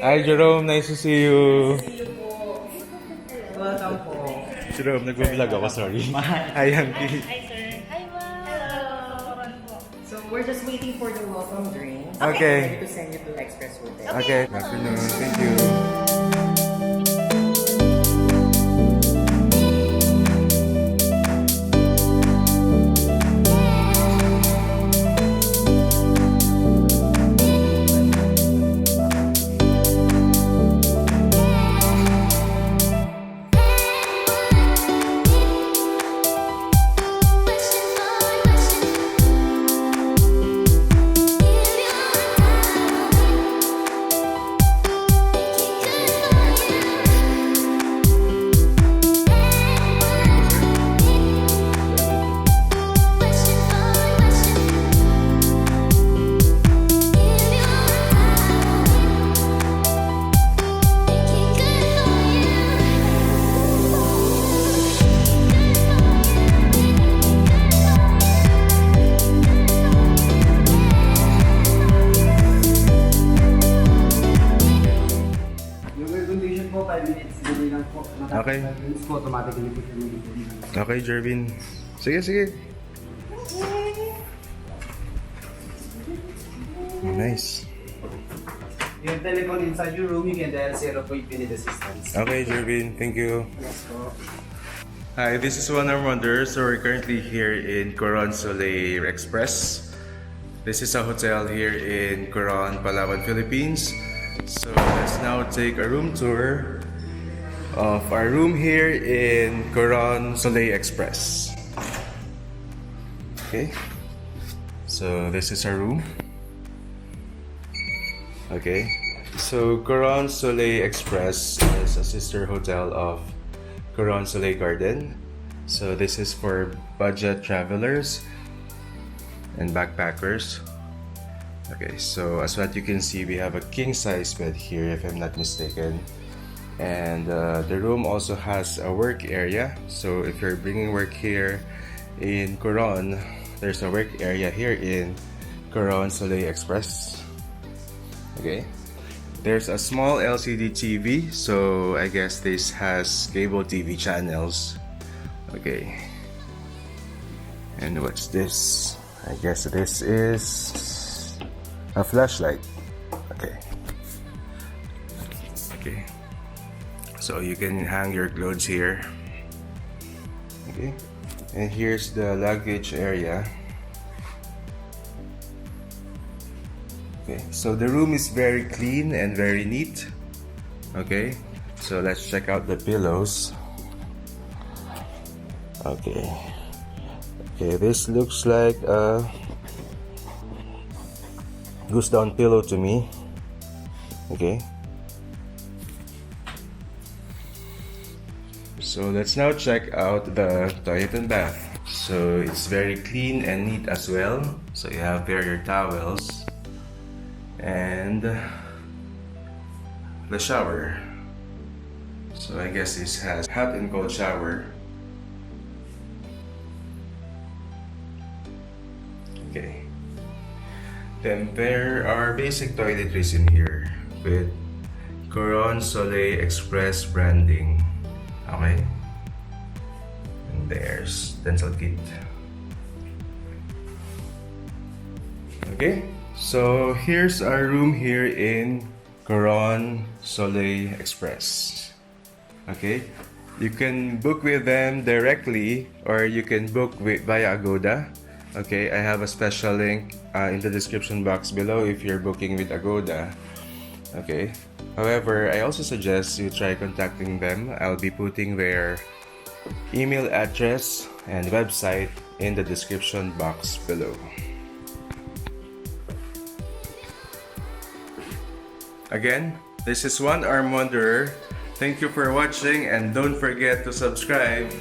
Hi, Jerome. Nice to see you. See you po. Welcome po. Jerome, nag-vlog ako, sorry. Hi, Yankee. Hi, sir. Hi, ma'am. Hello. So we're just waiting for the welcome drink. Okay. Ready to send you to Express Hotel. Okay, good afternoon. Thank you. Okay. Okay, Jervin. Sige, sige. Nice. Yung telephone inside your room, you can dial 0 if you need assistance. Okay, Jervin. Thank you. Yes po. Hi, this is One Armonder. So we're currently here in Coron Soleil Express. This is a hotel here in Coron Palawan, Philippines. So let's now take a room tour of our room here in Coron Soleil Express. Okay, so this is our room. Okay, so Coron Soleil Express is a sister hotel of Coron Soleil Garden. So this is for budget travelers and backpackers. Okay, so as what you can see, we have a king size bed here, if I'm not mistaken. And the room also has a work area. So if you're bringing work here in Coron, there's a work area here in Coron Soleil Express. Okay, there's a small LCD TV, so I guess this has cable TV channels. Okay, and what's this? I guess this is a flashlight. Okay. Okay, so you can hang your clothes here. Okay, and here's the luggage area. Okay, so the room is very clean and very neat. Okay, so let's check out the pillows. Okay, okay, this looks like a goose down pillow to me. Okay, so let's now check out the toilet and bath. So it's very clean and neat as well. So you have there your towels and the shower. So I guess this has hot and cold shower. Okay. Then there are basic toiletries in here with Coron Soleil Express branding. Okay. And there's dental kit. Okay. So here's our room here in Coron Soleil Express. Okay. You can book with them directly or you can book via Agoda. Okay, I have a special link in the description box below if you're booking with Agoda. Okay, however, I also suggest you try contacting them. I'll be putting their email address and website in the description box below. Again, this is One Arm Wanderer. Thank you for watching and don't forget to subscribe.